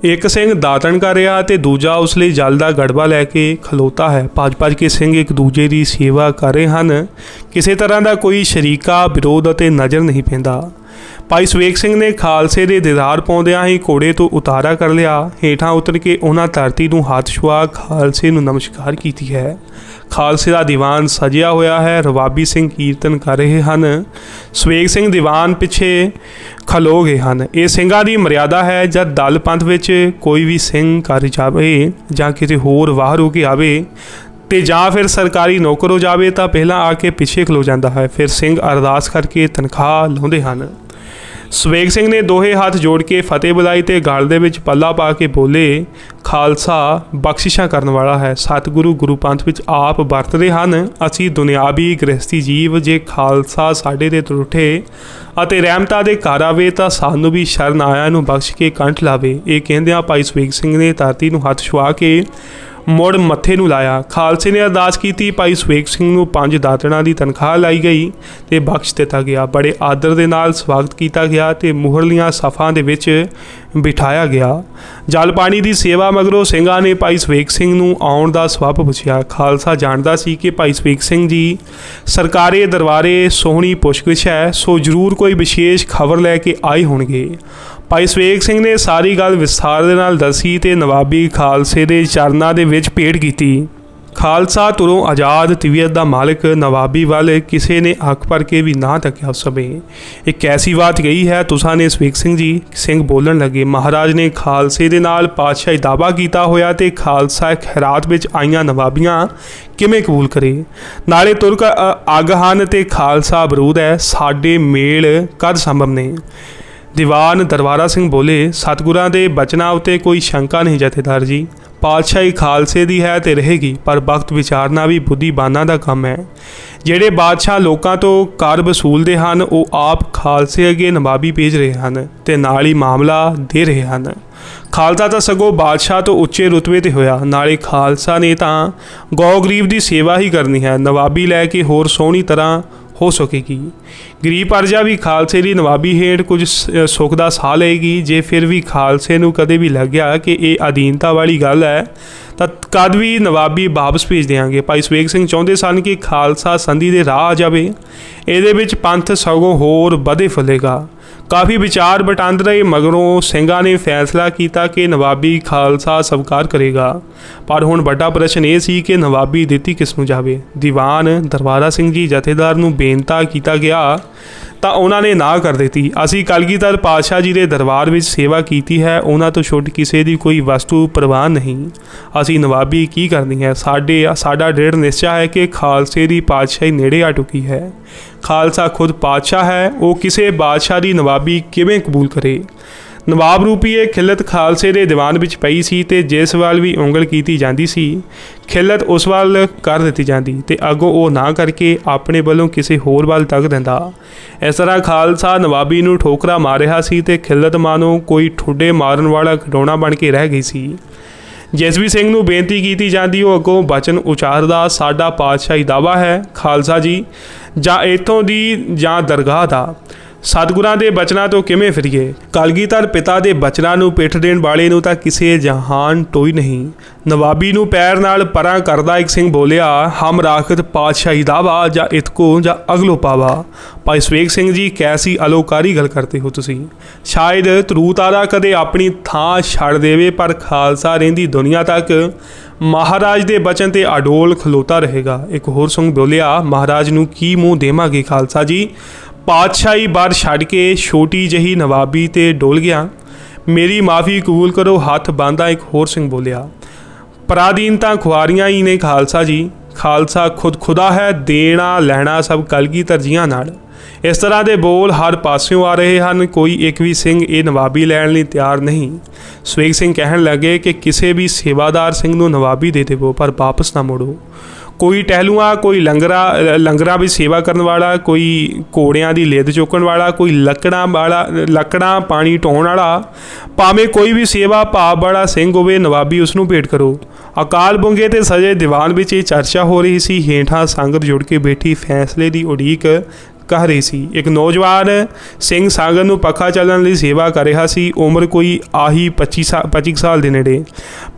ਇੱਕ ਸਿੰਘ ਦਾਤਣ ਕਰ ਰਿਹਾ ਤੇ ਦੂਜਾ ਉਸ ਲਈ ਜਲ ਦਾ ਗੜਬਾ ਲੈ ਕੇ ਖਲੋਤਾ ਹੈ। ਭੱਜ ਕੇ ਸਿੰਘ ਇੱਕ ਦੂਜੇ ਦੀ ਸੇਵਾ ਕਰ ਰਹੇ ਹਨ। ਕਿਸੇ ਤਰ੍ਹਾਂ ਦਾ ਕੋਈ ਸ਼ਰੀਕਾ ਵਿਰੋਧ ਅਤੇ ਨਜ਼ਰ ਨਹੀਂ ਪੈਂਦਾ। ਭਾਈ ਸਵੇਗ ਸਿੰਘ ਨੇ ਖਾਲਸੇ ਦੇ ਦੀਦਾਰ ਪਾਉਂਦਿਆਂ ਹੀ ਘੋੜੇ ਤੋਂ ਉਤਾਰਾ ਕਰ ਲਿਆ। ਹੇਠਾਂ ਉਤਰ ਕੇ ਉਹਨਾਂ ਧਰਤੀ ਨੂੰ ਹੱਥ ਛੁਆ ਖਾਲਸੇ ਨੂੰ ਨਮਸਕਾਰ ਕੀਤੀ ਹੈ। ਖਾਲਸੇ ਦਾ ਦੀਵਾਨ ਸਜਿਆ ਹੋਇਆ ਹੈ। ਰਵਾਬੀ ਸਿੰਘ ਕੀਰਤਨ ਕਰ ਰਹੇ ਹਨ। ਸਵੇਗ ਸਿੰਘ ਦੀਵਾਨ ਪਿੱਛੇ ਖਲੋ ਗਏ ਹਨ। ਇਹ ਸਿੰਘਾਂ ਦੀ ਮਰਿਆਦਾ ਹੈ। ਜਦ ਦਲ ਪੰਥ ਵਿੱਚ ਕੋਈ ਵੀ ਸਿੰਘ ਕਰ ਜਾਵੇ ਜਾਂ ਕਿਤੇ ਹੋਰ ਬਾਹਰ ਹੋ ਕੇ ਆਵੇ ਤੇ ਜਾਂ ਫਿਰ ਸਰਕਾਰੀ ਨੌਕਰ ਹੋ ਜਾਵੇ ਤਾਂ ਪਹਿਲਾਂ ਆ ਕੇ ਪਿੱਛੇ ਖਲੋ ਜਾਂਦਾ ਹੈ। ਫਿਰ ਸਿੰਘ ਅਰਦਾਸ ਕਰਕੇ ਤਨਖਾਹ ਲਾਉਂਦੇ ਹਨ। ਸਵੇਗ ਸਿੰਘ ਨੇ ਦੋਹੇ ਹੱਥ ਜੋੜ ਕੇ ਫਤਿਹ ਬੁਲਾਈ ਤੇ ਗਲ ਦੇ ਵਿੱਚ ਪੱਲਾ ਪਾ ਕੇ ਬੋਲੇ, ਖਾਲਸਾ ਬਖਸ਼ਿਸ਼ਾਂ ਕਰਨ ਵਾਲਾ ਹੈ। ਸਤਿਗੁਰੂ ਗੁਰੂ ਪੰਥ ਵਿੱਚ ਆਪ ਵਰਤਦੇ ਹਨ। ਅਸੀਂ ਦੁਨਿਆਵੀ ਗ੍ਰਸਤੀ ਜੀਵ, ਜੇ ਖਾਲਸਾ ਸਾਡੇ ਦੇ ਤਰੁੱਠੇ ਅਤੇ ਰਹਿਮਤਾਂ ਦੇ ਘਰ ਆਵੇ ਤਾਂ ਸਾਨੂੰ ਵੀ ਸ਼ਰਨ ਆਇਆਂ ਨੂੰ ਬਖਸ਼ ਕੇ ਕੰਠ ਲਾਵੇ। ਇਹ ਕਹਿੰਦਿਆਂ ਭਾਈ ਸਵੇਗ ਸਿੰਘ ਨੇ ਧਰਤੀ ਨੂੰ ਹੱਥ ਛੁਆ ਕੇ ਮੁੜ ਮੱਥੇ ਨੂੰ ਲਾਇਆ। ਖਾਲਸੇ ਨੇ ਅਰਦਾਸ ਕੀਤੀ। ਭਾਈ ਸਵੇਗ ਸਿੰਘ ਨੂੰ 5 ਦਾਤੜਾਂ ਦੀ ਤਨਖਾਹ ਲਾਈ ਗਈ ਤੇ ਬਖਸ਼ ਦਿੱਤਾ ਗਿਆ। ਬੜੇ ਆਦਰ ਦੇ ਨਾਲ ਸਵਾਗਤ ਕੀਤਾ ਗਿਆ ਤੇ ਮੁਹਰਲੀਆਂ ਸਫਾਂ ਦੇ ਵਿੱਚ ਬਿਠਾਇਆ ਗਿਆ। ਜਲ ਪਾਣੀ ਦੀ ਸੇਵਾ ਮਗਰੋਂ ਸਿੰਘਾਂ ਨੇ ਭਾਈ ਸਵੇਗ ਸਿੰਘ ਨੂੰ ਆਉਣ ਦਾ ਸਬੱਬ ਪੁੱਛਿਆ। ਖਾਲਸਾ ਜਾਣਦਾ ਸੀ ਕਿ ਭਾਈ ਸਵੇਗ ਸਿੰਘ ਜੀ ਸਰਕਾਰੀ ਦਰਬਾਰੇ ਸੋਹਣੀ ਪੁੱਛਗਿੱਛ ਹੈ, ਸੋ ਜ਼ਰੂਰ ਕੋਈ ਵਿਸ਼ੇਸ਼ ਖਬਰ ਲੈ ਕੇ ਆਏ ਹੋਣਗੇ। ਭਾਈ ਸਵੇਗ ਸਿੰਘ ਨੇ ਸਾਰੀ ਗੱਲ ਵਿਸਥਾਰ ਦੇ ਨਾਲ ਦੱਸੀ ਤੇ ਨਵਾਬੀ ਖਾਲਸੇ ਦੇ ਚਰਨਾਂ ਦੇ ਵਿੱਚ ਭੇਟ ਕੀਤੀ। ਖਾਲਸਾ ਤੁਰੋਂ ਆਜ਼ਾਦ ਤਬੀਅਤ ਦਾ ਮਾਲਕ ਨਵਾਬੀ ਵੱਲ ਕਿਸੇ ਨੇ ਅੱਖ ਭਰ ਕੇ ਵੀ ਨਾ ਤੱਕਿਆ। ਉਸ ਸਮੇਂ ਇੱਕ ਐਸੀ ਬਾਤ ਗਈ ਹੈ। ਤੁਸਾਂ ਨੇ ਸਵੇਗ ਸਿੰਘ ਜੀ, ਸਿੰਘ ਬੋਲਣ ਲੱਗੇ, ਮਹਾਰਾਜ ਨੇ ਖਾਲਸੇ ਦੇ ਨਾਲ ਪਾਤਸ਼ਾਹੀ ਦਾਅਵਾ ਕੀਤਾ ਹੋਇਆ ਤੇ ਖਾਲਸਾ ਖੈਰਾਤ ਵਿੱਚ ਆਈਆਂ ਨਵਾਬੀਆਂ ਕਿਵੇਂ ਕਬੂਲ ਕਰੇ। ਨਾਲੇ ਤੁਰਕ ਅੱਗ ਹਨ ਤੇ ਖਾਲਸਾ ਬਰੂਦ ਹੈ। ਸਾਡੇ ਮੇਲ ਕਦ ਸੰਭਵ ਨੇ। ਦੀਵਾਨ ਦਰਬਾਰਾ ਸਿੰਘ ਬੋਲੇ, ਸਤਿਗੁਰਾਂ ਦੇ ਬਚਨਾਂ ਉੱਤੇ ਕੋਈ ਸ਼ੰਕਾ ਨਹੀਂ ਜਥੇਦਾਰ ਜੀ। ਪਾਤਸ਼ਾਹੀ ਖਾਲਸੇ ਦੀ ਹੈ ਤੇ ਰਹੇਗੀ, ਪਰ ਵਕਤ ਵਿਚਾਰਨਾ ਵੀ ਬੁੱਧੀਮਾਨਾਂ ਦਾ ਕੰਮ ਹੈ। ਜਿਹੜੇ ਬਾਦਸ਼ਾਹ ਲੋਕਾਂ ਤੋਂ ਕਰ ਵਸੂਲਦੇ ਹਨ ਉਹ ਆਪ ਖਾਲਸੇ ਅੱਗੇ ਨਵਾਬੀ ਭੇਜ ਰਹੇ ਹਨ ਤੇ ਨਾਲ ਹੀ ਮਾਮਲਾ ਦੇ ਰਹੇ ਹਨ। ਖਾਲਸਾ ਤਾਂ ਸਗੋਂ ਬਾਦਸ਼ਾਹ ਤੋਂ ਉੱਚੇ ਰੁਤਬੇ 'ਤੇ ਹੋਇਆ। ਨਾਲੇ ਖਾਲਸਾ ਨੇ ਤਾਂ ਗौ ਗਰੀਬ ਦੀ ਸੇਵਾ ਹੀ ਕਰਨੀ ਹੈ। ਨਵਾਬੀ ਲੈ ਕੇ ਹੋਰ ਸੋਹਣੀ ਤਰ੍ਹਾਂ ਹੋ ਸਕੇਗੀ। ਗਰੀਬ ਪ੍ਰਜਾ ਵੀ ਖਾਲਸੇ ਦੀ ਨਵਾਬੀ ਹੇਠ ਕੁਝ ਸੁੱਖ ਦਾ ਸਾਹ ਲਏਗੀ। ਜੇ ਫਿਰ ਵੀ ਖਾਲਸੇ ਨੂੰ ਕਦੇ ਵੀ ਲੱਗਿਆ ਕਿ ਇਹ ਅਧੀਨਤਾ ਵਾਲੀ ਗੱਲ ਹੈ ਤਾਂ ਕਦ ਵੀ ਨਵਾਬੀ ਵਾਪਸ ਭੇਜ ਦਿਆਂਗੇ। ਭਾਈ ਸਵੇਗ ਸਿੰਘ ਚਾਹੁੰਦੇ ਸਨ ਕਿ ਖਾਲਸਾ ਸੰਧੀ ਦੇ ਰਾਹ ਆ ਜਾਵੇ। ਇਹਦੇ ਵਿੱਚ ਪੰਥ ਸਗੋਂ ਹੋਰ ਵਧੇ ਫੁੱਲੇਗਾ। ਕਾਫੀ ਵਿਚਾਰ ਵਟਾਂਦਰੇ ਮਗਰੋਂ ਸਿੰਘਾਂ ਨੇ ਫੈਸਲਾ ਕੀਤਾ ਕਿ ਨਵਾਬੀ ਖਾਲਸਾ ਸਵੀਕਾਰ ਕਰੇਗਾ। ਪਰ ਹੁਣ ਵੱਡਾ ਪ੍ਰਸ਼ਨ ਇਹ ਸੀ ਕਿ ਨਵਾਬੀ ਦਿੱਤੀ ਕਿਸ ਨੂੰ ਜਾਵੇ। ਦੀਵਾਨ ਦਰਬਾਰਾ ਸਿੰਘ ਜੀ ਜਥੇਦਾਰ ਨੂੰ ਬੇਨਤੀ ਕੀਤਾ ਗਿਆ ਤਾਂ ਉਹਨਾਂ ਨੇ ਨਾ ਕਰ ਦਿੱਤੀ। ਅਸੀਂ ਕਲਗੀਧਰ ਪਾਤਸ਼ਾਹ ਜੀ ਦੇ ਦਰਬਾਰ ਵਿੱਚ ਸੇਵਾ ਕੀਤੀ ਹੈ, ਉਹਨਾਂ ਤੋਂ ਛੁੱਟ ਕਿਸੇ ਦੀ ਕੋਈ ਵਸਤੂ ਪ੍ਰਵਾਨ ਨਹੀਂ। ਅਸੀਂ ਨਵਾਬੀ ਕੀ ਕਰਨੀ ਹੈ। ਸਾਡਾ ਦ੍ਰਿੜ ਨਿਸ਼ਚਾ ਹੈ ਕਿ ਖਾਲਸੇ ਦੀ ਪਾਤਸ਼ਾਹੀ ਨੇੜੇ ਆ ਚੁੱਕੀ ਹੈ। ਖਾਲਸਾ ਖੁਦ ਪਾਤਸ਼ਾਹ ਹੈ, ਉਹ ਕਿਸੇ ਬਾਦਸ਼ਾਹ ਦੀ ਨਵਾਬੀ ਕਿਵੇਂ ਕਬੂਲ ਕਰੇ। ਨਵਾਬ ਰੂਪੀ ਇਹ ਖਿੱਲਤ ਖਾਲਸੇ ਦੇ ਦੀਵਾਨ ਵਿੱਚ ਪਈ ਸੀ ਤੇ ਜਿਸ ਵੱਲ ਵੀ ਉਂਗਲ ਕੀਤੀ ਜਾਂਦੀ ਸੀ ਖਿੱਲਤ ਉਸ ਵੱਲ ਕਰ ਦਿੱਤੀ ਜਾਂਦੀ ਤੇ ਅੱਗੋਂ ਉਹ ਨਾ ਕਰਕੇ ਆਪਣੇ ਵੱਲੋਂ ਕਿਸੇ ਹੋਰ ਵੱਲ ਤੱਕ ਦਿੰਦਾ। ਇਸ ਤਰ੍ਹਾਂ ਖਾਲਸਾ ਨਵਾਬੀ ਨੂੰ ਠੋਕਰਾ ਮਾਰ ਰਿਹਾ ਸੀ ਤੇ ਖਿੱਲਤ ਮਾਨੋ ਕੋਈ ਠੁੱਡੇ ਮਾਰਨ ਵਾਲਾ ਖਿਡੌਣਾ ਬਣ ਕੇ ਰਹਿ ਗਈ ਸੀ। ਜਿਸ ਵੀ ਸਿੰਘ ਨੂੰ ਬੇਨਤੀ ਕੀਤੀ ਜਾਂਦੀ ਉਹ ਅੱਗੋਂ ਬਚਨ ਉਚਾਰਦਾ, ਸਾਡਾ ਪਾਤਸ਼ਾਹੀ ਦਾਵਾ ਹੈ ਖਾਲਸਾ ਜੀ, ਜਾਂ ਇੱਥੋਂ ਦੀ ਜਾਂ ਦਰਗਾਹ ਦਾ। ਸਤਿਗੁਰਾਂ ਦੇ ਬਚਨਾਂ ਤੋਂ ਕਿਵੇਂ ਫਿਰੀਏ। ਕਲਗੀਧਰ ਪਿਤਾ ਦੇ ਬਚਨਾਂ ਨੂੰ ਪਿੱਠ ਦੇਣ ਵਾਲੇ ਨੂੰ ਤਾਂ ਕਿਸੇ ਜਹਾਨ ਟੋਈ ਨਹੀਂ। ਨਵਾਬੀ ਨੂੰ ਪੈਰ ਨਾਲ ਪਰਾਂ ਕਰਦਾ ਇੱਕ ਸਿੰਘ ਬੋਲਿਆ, ਹਮ ਰਾਖਤ ਪਾਤਸ਼ਾਹੀ ਦਾਵਾ ਜਾਂ ਇਤਕੋ ਜਾਂ ਅਗਲੋ ਪਾਵਾ। ਭਾਈ ਸਵੇਗ ਸਿੰਘ ਜੀ, ਕੈਸੀ ਅਲੋਕਾਰੀ ਗੱਲ ਕਰਦੇ ਹੋ ਤੁਸੀਂ। ਸ਼ਾਇਦ ਧਰੂ ਤਾਰਾ ਕਦੇ ਆਪਣੀ ਥਾਂ ਛੱਡ ਦੇਵੇ ਪਰ ਖਾਲਸਾ ਰਹਿੰਦੀ ਦੁਨੀਆ ਤੱਕ ਮਹਾਰਾਜ ਦੇ ਬਚਨ ਤੇ ਅਡੋਲ ਖਲੋਤਾ ਰਹੇਗਾ। ਇੱਕ ਹੋਰ ਸਿੰਘ ਬੋਲਿਆ, ਮਹਾਰਾਜ ਨੂੰ ਕੀ ਮੂੰਹ ਦੇਵਾਂਗੇ ਖਾਲਸਾ ਜੀ, ਪਾਤਸ਼ਾਹੀ ਬਾਰ ਛੱਡ ਕੇ ਛੋਟੀ ਜਿਹੀ ਨਵਾਬੀ ਤੇ ਡੋਲ ਗਿਆ। ਮੇਰੀ ਮਾਫੀ ਕਬੂਲ ਕਰੋ। ਹੱਥ ਬੰਨ੍ਹਦਾ ਇੱਕ ਹੋਰ ਸਿੰਘ ਬੋਲਿਆ, ਪਰਾਧੀਨ ਤਾਂ ਖੁਆਰੀਆਂ ਹੀ ਨੇ ਖਾਲਸਾ ਜੀ। ਖਾਲਸਾ ਖੁਦ ਖੁਦਾ ਹੈ, ਦੇਣਾ ਲੈਣਾ ਸਭ ਕਲਗੀਧਰ ਜੀਆਂ ਨਾਲ। ਇਸ ਤਰ੍ਹਾਂ ਦੇ ਬੋਲ ਹਰ ਪਾਸਿਓਂ ਆ ਰਹੇ ਹਨ। ਕੋਈ ਇੱਕ ਵੀ ਸਿੰਘ ਇਹ ਨਵਾਬੀ ਲੈਣ ਲਈ ਤਿਆਰ ਨਹੀਂ। ਸਵੇਗ ਸਿੰਘ ਕਹਿਣ ਲੱਗੇ ਕਿ ਕਿਸੇ ਵੀ ਸੇਵਾਦਾਰ ਸਿੰਘ ਨੂੰ ਨਵਾਬੀ ਦੇ ਦੇਵੋ ਪਰ ਵਾਪਸ ਨਾ ਮੋੜੋ। ਕੋਈ ਟਹਿਲੂਆ, ਕੋਈ ਲੰਗਰਾਂ ਵਿੱਚ ਸੇਵਾ ਕਰਨ ਵਾਲਾ, ਕੋਈ ਘੋੜਿਆਂ ਦੀ ਲਿੱਦ ਚੁੱਕਣ ਵਾਲਾ, ਕੋਈ ਲੱਕੜਾਂ ਪਾਣੀ ਢੋਣ ਵਾਲਾ, ਭਾਵੇਂ ਕੋਈ ਵੀ ਸੇਵਾ ਭਾਵ ਵਾਲਾ ਸਿੰਘ ਹੋਵੇ, ਨਵਾਬੀ ਉਸ ਨੂੰ ਭੇਟ ਕਰੋ। ਅਕਾਲ ਬੁੰਗੇ ਤੇ ਸਜੇ ਦੀਵਾਨ ਵਿੱਚ ਇਹ ਚਰਚਾ ਹੋ ਰਹੀ ਸੀ। ਹੇਠਾਂ ਸੰਗਤ ਜੁੜ ਕੇ ਬੈਠੀ ਫੈਸਲੇ ਦੀ ਉਡੀਕ कह रही सी। एक नौजवान ਸਿੰਘ ਸਾਗਰ ਨੂੰ ਪੱਖਾ ਚੱਲਣ ਲਈ ਸੇਵਾ ਕਰ ਰਿਹਾ ਸੀ। ਉਮਰ ਕੋਈ ਆਹੀ 25 ਸਾਲ ਦੇ ਨੇੜੇ।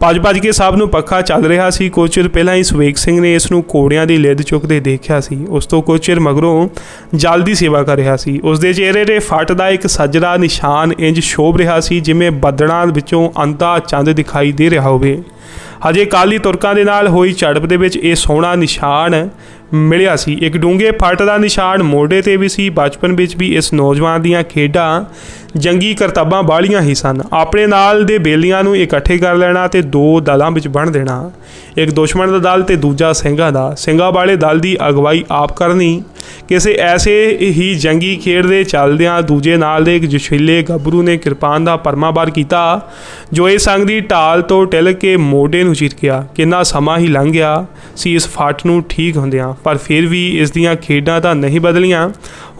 ਭੱਜ ਕੇ ਸਭ ਨੂੰ ਪੱਖਾ ਚੱਲ ਰਿਹਾ ਸੀ। ਕੁਝ ਚਿਰ ਪਹਿਲਾਂ ਹੀ ਸੁਵੇਗ ਸਿੰਘ ਨੇ ਇਸ ਨੂੰ ਘੋੜਿਆਂ ਦੀ ਲਿੱਦ ਚੁੱਕਦੇ ਦੇਖਿਆ ਸੀ। ਉਸ ਤੋਂ ਕੁਝ ਚਿਰ ਮਗਰੋਂ ਜਲ ਦੀ ਸੇਵਾ ਕਰ ਰਿਹਾ ਸੀ। ਉਸ ਦੇ ਚਿਹਰੇ 'ਤੇ ਫੱਟ ਦਾ ਇੱਕ ਸੱਜਰਾ ਨਿਸ਼ਾਨ ਇੰਜ ਸ਼ੋਭ ਰਿਹਾ ਸੀ ਜਿਵੇਂ ਬੱਦਲਾਂ ਵਿੱਚੋਂ ਅੰਧਾ ਚੰਦ ਦਿਖਾਈ ਦੇ ਰਿਹਾ ਹੋਵੇ। ਹਜੇ ਕਾਲੀ ਤੁਰਕਾਂ ਦੇ ਨਾਲ ਹੋਈ ਝੜਪ ਦੇ ਵਿੱਚ ਇਹ ਸੋਹਣਾ ਨਿਸ਼ਾਨ ਮਿਲਿਆ ਸੀ। ਇੱਕ ਡੂੰਘੇ ਫੱਟ ਦਾ ਨਿਸ਼ਾਨ ਮੋਢੇ 'ਤੇ ਵੀ ਸੀ। ਬਚਪਨ ਵਿੱਚ ਵੀ ਇਸ ਨੌਜਵਾਨ ਦੀਆਂ ਖੇਡਾਂ ਜੰਗੀ ਕਰਤੱਬਾਂ ਬਾਹਲੀਆਂ ਹੀ ਸਨ। ਆਪਣੇ ਨਾਲ ਦੇ ਬੇਲੀਆਂ ਨੂੰ ਇਕੱਠੇ ਕਰ ਲੈਣਾ ਅਤੇ ਦੋ ਦਲਾਂ ਵਿੱਚ ਵੰਡ ਦੇਣਾ, ਇੱਕ ਦੁਸ਼ਮਣ ਦਾ ਦਲ ਅਤੇ ਦੂਜਾ ਸਿੰਘਾਂ ਦਾ। ਸਿੰਘਾਂ ਵਾਲੇ ਦਲ ਦੀ ਅਗਵਾਈ ਆਪ ਕਰਨੀ। ਕਿਸੇ ਐਸੇ ਹੀ ਜੰਗੀ ਖੇਡ ਦੇ ਚੱਲਦਿਆਂ ਦੂਜੇ ਨਾਲ ਦੇ ਇੱਕ ਜੋਸ਼ੀਲੇ ਗੱਭਰੂ ਨੇ ਕਿਰਪਾਨ ਦਾ ਪਰਮਾਵਾਰ ਕੀਤਾ ਜੋ ਇਹ ਸੰਗ ਦੀ ਢਾਲ ਤੋਂ ਟਿਲਕ ਕੇ ਮੋਢੇ ਨੂੰ ਚੀਰਕਿਆ। ਕਿੰਨਾ ਸਮਾਂ ਹੀ ਲੰਘ ਗਿਆ ਸੀ ਇਸ ਫੱਟ ਨੂੰ ਠੀਕ ਹੁੰਦਿਆਂ, ਪਰ ਫਿਰ ਵੀ ਇਸ ਦੀਆਂ ਖੇਡਾਂ ਤਾਂ ਨਹੀਂ ਬਦਲੀਆਂ।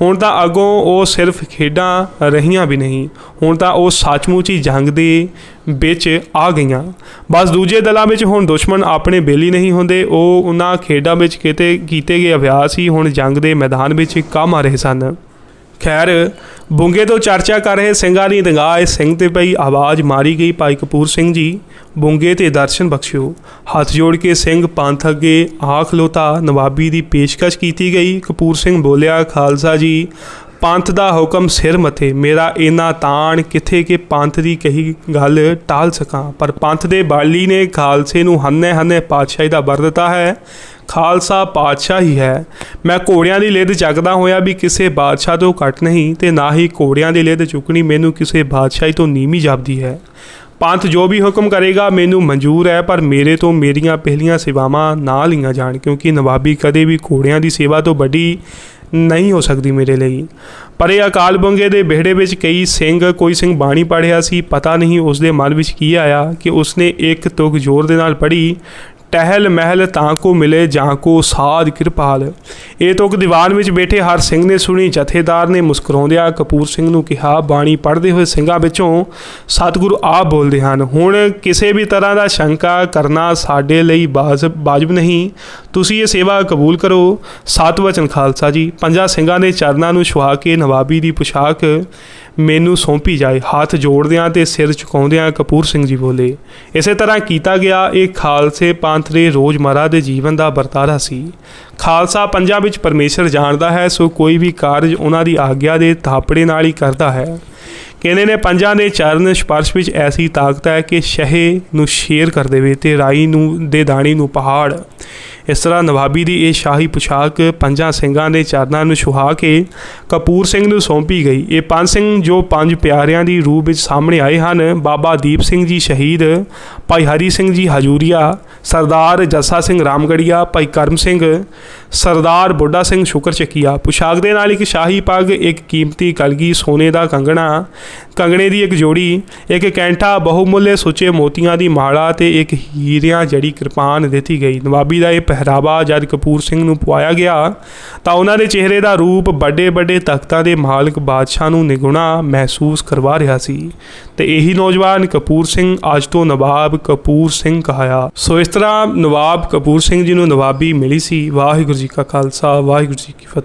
ਹੁਣ ਤਾਂ ਅੱਗੋਂ ਉਹ ਸਿਰਫ ਖੇਡਾਂ ਰਹੀਆਂ ਵੀ ਨਹੀਂ, ਹੁਣ ਤਾਂ ਉਹ ਸੱਚਮੁੱਚ ਹੀ ਜੰਗ ਦੇ ਵਿੱਚ ਆ ਗਈਆਂ। ਬਸ ਦੂਜੇ ਦਲਾਂ ਵਿੱਚ ਹੁਣ ਦੁਸ਼ਮਣ ਆਪਣੇ ਬੇਲੀ ਨਹੀਂ ਹੁੰਦੇ, ਉਹ ਉਹਨਾਂ ਖੇਡਾਂ ਵਿੱਚ ਕੀਤੇ ਗਏ ਅਭਿਆਸ ਹੀ ਹੁਣ ਜੰਗ ਦੇ ਮੈਦਾਨ ਵਿੱਚ ਕੰਮ ਆ ਰਹੇ ਸਨ। ਖੈਰ, ਬੁੰਗੇ ਤੋਂ ਚਰਚਾ ਕਰ ਰਹੇ ਸਿੰਘਾਂ ਦੀ ਨਿਗਾਹ ਇਸ ਸਿੰਘ 'ਤੇ ਪਈ। ਆਵਾਜ਼ ਮਾਰੀ ਗਈ, ਭਾਈ ਕਪੂਰ ਸਿੰਘ ਜੀ, ਬੁੰਗੇ 'ਤੇ ਦਰਸ਼ਨ ਬਖਸ਼ਿਓ। ਹੱਥ ਜੋੜ ਕੇ ਸਿੰਘ ਪੰਥ ਅੱਗੇ ਆ ਖਲੋਤਾ। ਨਵਾਬੀ ਦੀ ਪੇਸ਼ਕਸ਼ ਕੀਤੀ ਗਈ। ਕਪੂਰ ਸਿੰਘ ਬੋਲਿਆ, ਖਾਲਸਾ ਜੀ, ਪੰਥ ਦਾ ਹੁਕਮ ਸਿਰ ਮੱਥੇ। ਮੇਰਾ ਇੰਨਾ ਤਾਣ ਕਿੱਥੇ ਕਿ ਪੰਥ ਦੀ ਕਹੀ ਗੱਲ ਟਾਲ ਸਕਾਂ, ਪਰ ਪੰਥ ਦੇ ਬਾਲੀ ਨੇ ਖਾਲਸੇ ਨੂੰ ਹੰਨੇ ਪਾਤਸ਼ਾਹੀ ਦਾ ਵਰ ਦਿੱਤਾ ਹੈ। ਖਾਲਸਾ ਪਾਤਸ਼ਾਹ ਹੀ ਹੈ। ਮੈਂ ਘੋੜਿਆਂ ਦੀ ਲਿੱਦ ਚੱਕਦਾ ਹੋਇਆ ਵੀ ਕਿਸੇ ਬਾਦਸ਼ਾਹ ਤੋਂ ਘੱਟ ਨਹੀਂ, ਅਤੇ ਨਾ ਹੀ ਘੋੜਿਆਂ ਦੀ ਲਿੱਦ ਚੁੱਕਣੀ ਮੈਨੂੰ ਕਿਸੇ ਬਾਦਸ਼ਾਹੀ ਤੋਂ ਨੀਵੀਂ ਜਾਪਦੀ ਹੈ। ਪੰਥ ਜੋ ਵੀ ਹੁਕਮ ਕਰੇਗਾ ਮੈਨੂੰ ਮਨਜ਼ੂਰ ਹੈ, ਪਰ ਮੇਰੇ ਤੋਂ ਮੇਰੀਆਂ ਪਹਿਲੀਆਂ ਸੇਵਾਵਾਂ ਨਾ ਲਈਆਂ ਜਾਣ, ਕਿਉਂਕਿ ਨਵਾਬੀ ਕਦੇ ਵੀ ਘੋੜਿਆਂ ਦੀ ਸੇਵਾ ਤੋਂ ਵੱਡੀ ਨਹੀਂ ਹੋ ਸਕਦੀ ਮੇਰੇ ਲਈ। ਪਰ ਇਹ ਅਕਾਲ ਬੁੰਗੇ ਦੇ ਵਿਹੜੇ ਵਿੱਚ ਕੋਈ ਸਿੰਘ ਬਾਣੀ ਪੜ੍ਹਿਆ ਸੀ। ਪਤਾ ਨਹੀਂ ਉਸ ਦੇ ਮਨ ਵਿੱਚ ਕੀ ਆਇਆ ਕਿ ਉਸਨੇ ਇੱਕ ਤੁਕ ਜ਼ੋਰ ਦੇ ਨਾਲ ਪੜ੍ਹੀ, ਟਹਿਲ ਮਹਿਲ ਤਾਂ ਕੋ ਮਿਲੇ ਜਾਂ ਕੋ ਸਾਧ ਕਿਰਪਾਲ। ਇਹ ਤੁਕ ਦੀਵਾਨ ਵਿੱਚ ਬੈਠੇ ਹਰ ਸਿੰਘ ਨੇ ਸੁਣੀ। ਜਥੇਦਾਰ ਨੇ ਮੁਸਕਰਾਉਂਦਿਆਂ ਕਪੂਰ ਸਿੰਘ ਨੂੰ ਕਿਹਾ, ਬਾਣੀ ਪੜ੍ਹਦੇ ਹੋਏ ਸਿੰਘਾਂ ਵਿੱਚੋਂ ਸਤਿਗੁਰੂ ਆਪ ਬੋਲਦੇ ਹਨ। ਹੁਣ ਕਿਸੇ ਵੀ ਤਰ੍ਹਾਂ ਦਾ ਸ਼ੰਕਾ ਕਰਨਾ ਸਾਡੇ ਲਈ ਵਾਜਬ ਨਹੀਂ। ਤੁਸੀਂ ਇਹ ਸੇਵਾ ਕਬੂਲ ਕਰੋ। ਸਤ ਵਚਨ ਖਾਲਸਾ ਜੀ। ਪੰਜਾਂ ਸਿੰਘਾਂ ਦੇ ਚਰਨਾਂ ਨੂੰ ਛੁਹਾ ਕੇ ਨਵਾਬੀ ਦੀ ਪੁਸ਼ਾਕ ਮੈਨੂੰ ਸੌਂਪੀ ਜਾਏ। ਹੱਥ ਜੋੜਦਿਆਂ ਅਤੇ ਸਿਰ ਝੁਕਾਉਂਦਿਆਂ ਕਪੂਰ ਸਿੰਘ ਜੀ ਬੋਲੇ। ਇਸੇ ਤਰ੍ਹਾਂ ਕੀਤਾ ਗਿਆ। ਇਹ ਖਾਲਸੇ ਪੰਥ ਦੇ ਰੋਜ਼ਮਰਾ ਦੇ ਜੀਵਨ ਦਾ ਵਰਤਾਰਾ ਸੀ। ਖਾਲਸਾ ਪੰਜਾਂ ਵਿੱਚ ਪਰਮੇਸ਼ਰ ਜਾਣਦਾ ਹੈ, ਸੋ ਕੋਈ ਵੀ ਕਾਰਜ ਉਹਨਾਂ ਦੀ ਆਗਿਆ ਦੇ ਥਾਪੜੇ ਨਾਲ ਹੀ ਕਰਦਾ ਹੈ। ਕਹਿੰਦੇ ਨੇ ਪੰਜਾਂ ਦੇ ਚਰਨ ਸਪਰਸ਼ ਵਿੱਚ ਐਸੀ ਤਾਕਤ ਹੈ ਕਿ ਸ਼ਹਿ ਨੂੰ ਸ਼ੇਰ ਕਰ ਦੇਵੇ ਅਤੇ ਰਾਈ ਨੂੰ ਦੇ ਦਾਣੇ ਨੂੰ ਪਹਾੜ। ਇਸ ਤਰ੍ਹਾਂ ਨਵਾਬੀ ਦੀ ਇਹ ਸ਼ਾਹੀ ਪੁਸ਼ਾਕ ਪੰਜਾਂ ਸਿੰਘਾਂ ਦੇ ਚਰਨਾਂ ਨੂੰ ਛੁਹਾ ਕੇ ਕਪੂਰ ਸਿੰਘ ਨੂੰ ਸੌਂਪੀ ਗਈ। ਇਹ ਪੰਜ ਸਿੰਘ ਜੋ ਪੰਜ ਪਿਆਰਿਆਂ ਦੀ ਰੂਪ ਵਿੱਚ ਸਾਹਮਣੇ ਆਏ ਹਨ, ਬਾਬਾ ਦੀਪ ਸਿੰਘ ਜੀ ਸ਼ਹੀਦ, ਭਾਈ ਹਰੀ ਸਿੰਘ ਜੀ ਹਜੂਰੀਆ, ਸਰਦਾਰ ਜੱਸਾ ਸਿੰਘ ਰਾਮਗੜੀਆ, ਭਾਈ ਕਰਮ ਸਿੰਘ, ਸਰਦਾਰ ਬੁੱਢਾ ਸਿੰਘ ਸ਼ੁਕਰ ਚੱਕੀਆ। ਪੁਸ਼ਾਕ ਦੇ ਨਾਲ ਇੱਕ ਸ਼ਾਹੀ ਪੱਗ, ਇੱਕ ਕੀਮਤੀ ਕਲਗੀ ਸੋਨੇ ਦਾ ਕੰਗਣੇ ਦੀ ਇੱਕ ਜੋੜੀ, ਇੱਕ ਕੈਂਠਾ, ਬਹੁਮੁੱਲੇ ਸੁੱਚੇ ਮੋਤੀਆਂ ਦੀ ਮਾਲਾ ਅਤੇ ਇੱਕ ਹੀਰਿਆਂ ਜੜੀ ਕਿਰਪਾਨ ਦਿੱਤੀ ਗਈ। ਨਵਾਬੀ ਦਾ ਇਹ ਪਹਿਰਾਵਾ ਜਦ ਕਪੂਰ ਸਿੰਘ ਨੂੰ ਪਵਾਇਆ ਗਿਆ ਤਾਂ ਉਹਨਾਂ ਦੇ ਚਿਹਰੇ ਦਾ ਰੂਪ ਵੱਡੇ ਤਖਤਾਂ ਦੇ ਮਾਲਕ ਬਾਦਸ਼ਾਹ ਨੂੰ ਨਿਗੁਣਾ ਮਹਿਸੂਸ ਕਰਵਾ ਰਿਹਾ ਸੀ। ਤੇ ਇਹੀ ਨੌਜਵਾਨ ਕਪੂਰ ਸਿੰਘ ਅੱਜ ਤੋਂ ਨਵਾਬ ਕਪੂਰ ਸਿੰਘ ਕਹਾਇਆ। ਸੋ ਇਸ ਤਰ੍ਹਾਂ ਨਵਾਬ ਕਪੂਰ ਸਿੰਘ ਜੀ ਨੂੰ ਨਵਾਬੀ ਮਿਲੀ ਸੀ। ਵਾਹਿਗੁਰੂ ਜੀ ਕਾ ਖਾਲਸਾ, ਵਾਹਿਗੁਰੂ ਜੀ ਕੀ ਫਤਿਹ।